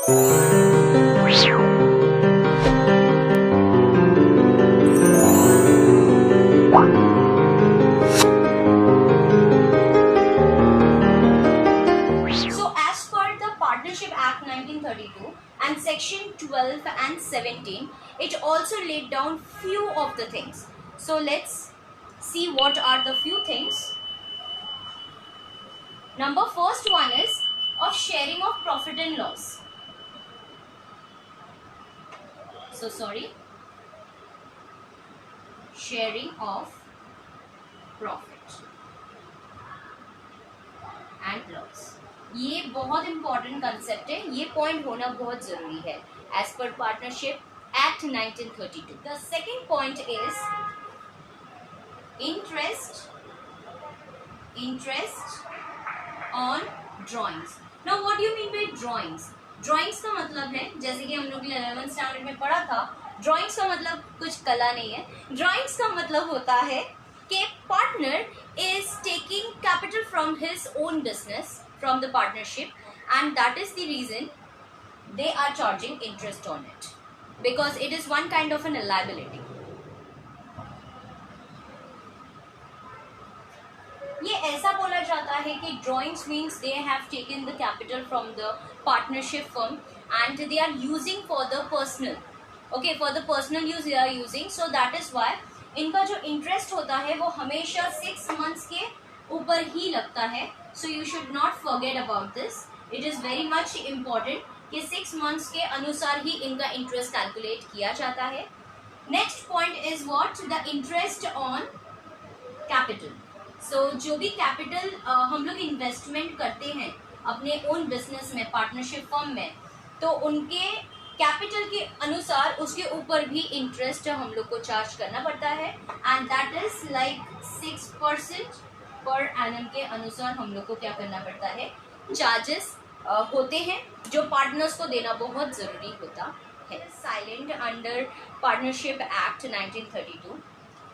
So, as per the Partnership Act 1932 and Section 12 and 17, it also laid down few of the things. So, let's see what are the few things. Number first one is of sharing of profit and loss. So, sorry, sharing of profit and loss. ये बहुत important concept है, ये point होना बहुत जरूरी है as पर partnership act 1932. The second point is interest on drawings. Now what do you mean by drawings? Drawings का मतलब है, जैसे कि हम लोग 11th स्टैंडर्ड में पढ़ा था, ड्राइंग्स का मतलब कुछ कला नहीं है. ड्राइंग्स का मतलब होता है कि partner is taking capital from his own business from the partnership, and that is the reason they are charging interest on it, because it is one kind of an liability. ये ऐसा बोला जाता है कि drawings means they have taken the capital from the partnership firm and they are using for the personal, okay, for the personal use they are using. So that is why इनका जो interest होता है वो हमेशा 6 months के ऊपर ही लगता है. So you should not forget about this. It is very much important कि 6 months के अनुसार ही इनका इंटरेस्ट कैलकुलेट किया जाता है. Next point is what? The interest on capital. So जो भी कैपिटल हम लोग इन्वेस्टमेंट करते हैं अपने ओन बिजनेस में, पार्टनरशिप फर्म में, तो उनके कैपिटल के अनुसार उसके ऊपर भी इंटरेस्ट हम लोग को चार्ज करना पड़ता है, and that is like 6% per annum के अनुसार हम लोग को क्या करना पड़ता है, चार्जेस होते हैं जो पार्टनर्स को देना बहुत ज़रूरी होता है. Silent under partnership act 1932.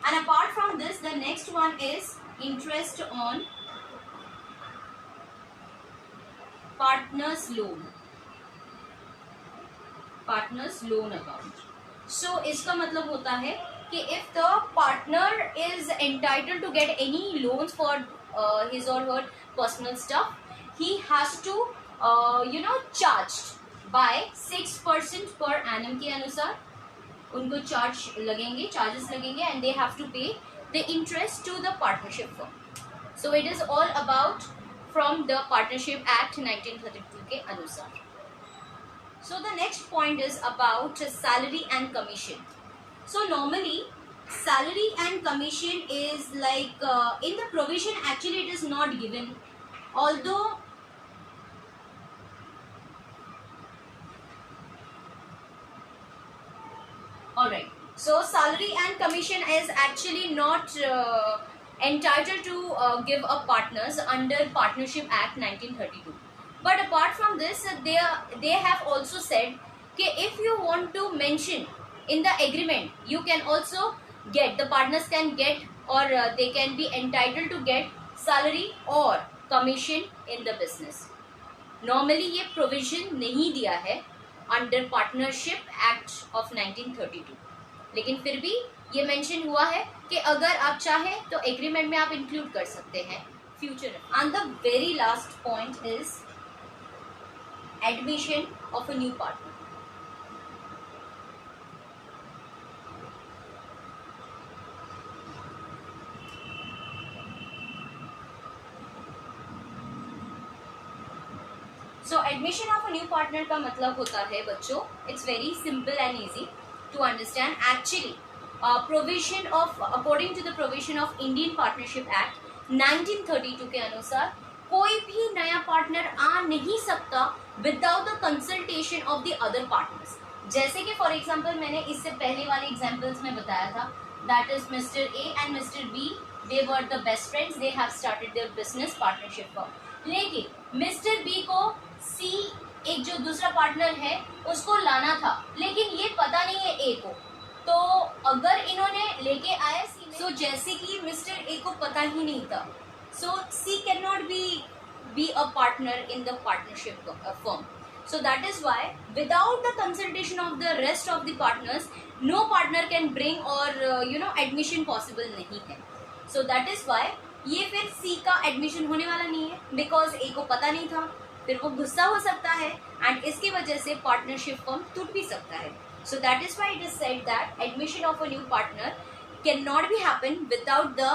And apart from this the next one is interest on partners loan. Partners loan account. So इसका मतलब होता है कि if the partner is entitled to get any loans for his or her personal stuff, he has to charge by 6% per annum के अनुसार उनको charges लगेंगे and they have to pay the interest to the partnership firm. So it is all about from the partnership act 1932 के अनुसार. So the next point is about salary and commission. So normally salary and commission is like in the provision actually it is not given, although alright, so salary and commission is actually not entitled to give up partners under Partnership Act 1932. But apart from this, they have also said that if you want to mention in the agreement, you can also get, the partners can get, or they can be entitled to get salary or commission in the business. Normally ये provision नहीं दिया है under Partnership Act of 1932, लेकिन फिर भी ये mention हुआ है कि अगर आप चाहें तो agreement में आप include कर सकते हैं future. And the very last point is admission of a new partner. So admission of a new partner का मतलब होता है बच्चों, it's very simple and easy to understand. Actually provision of, according to the provision of Indian Partnership Act 1932 के अनुसार कोई भी नया पार्टनर आ नहीं सकता without the consultation of the other partners. जैसे कि फॉर एग्जांपल मैंने इससे पहले वाले एग्जांपल्स में बताया था, that is mister A and mister B, they were the best friends, they have started their business partnership firm. लेकिन मिस्टर बी को सी, एक जो दूसरा पार्टनर है, उसको लाना था, लेकिन ये पता नहीं है ए को. तो अगर इन्होंने लेके आया सी, सो जैसे कि मिस्टर ए को पता ही नहीं था, so C cannot be a partner in the partnership firm. So that is why without the consultation of the rest of the partners, no partner can bring or admission possible नहीं है. So that is why ये फिर C का admission होने वाला नहीं है, because A को पता नहीं था, फिर वो गुस्सा हो सकता है एंड इसकी वजह से पार्टनरशिप फर्म टूट भी सकता है. So that is why it is said that admission of a new partner cannot be happen without the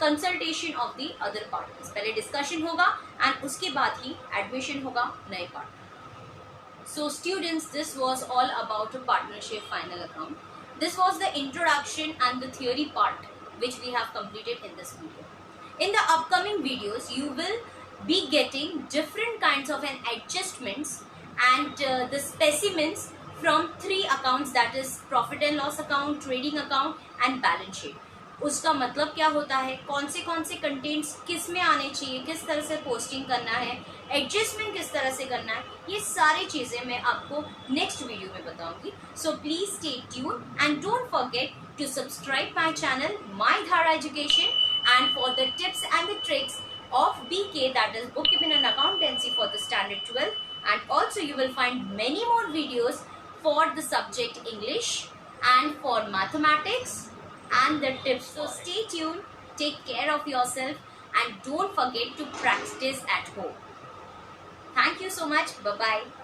consultation of the other partners. पहले डिस्कशन होगा एंड उसके बाद ही एडमिशन होगा नए partner. So students, this was all about a partnership final account. This was the introduction and the theory part which we have completed in this video. In the upcoming videos, you will be getting different kinds of an adjustments and the specimens from 3 accounts, that is profit and loss account, trading account and balance sheet. उसका मतलब क्या होता है, कौन से contents किस में आने चाहिए, किस तरह से पोस्टिंग करना है, एडजस्टमेंट किस तरह से करना है, ये सारी चीज़ें मैं आपको नेक्स्ट वीडियो में बताऊंगी. So please stay tune and don't forget to subscribe my channel my Dhara education and for the tips and the tricks of BK, that is bookkeeping and accountancy for the standard 12, and also you will find many more videos for the subject English and for mathematics and the tips. So stay tuned, take care of yourself and don't forget to practice at home. Thank you so much. Bye bye.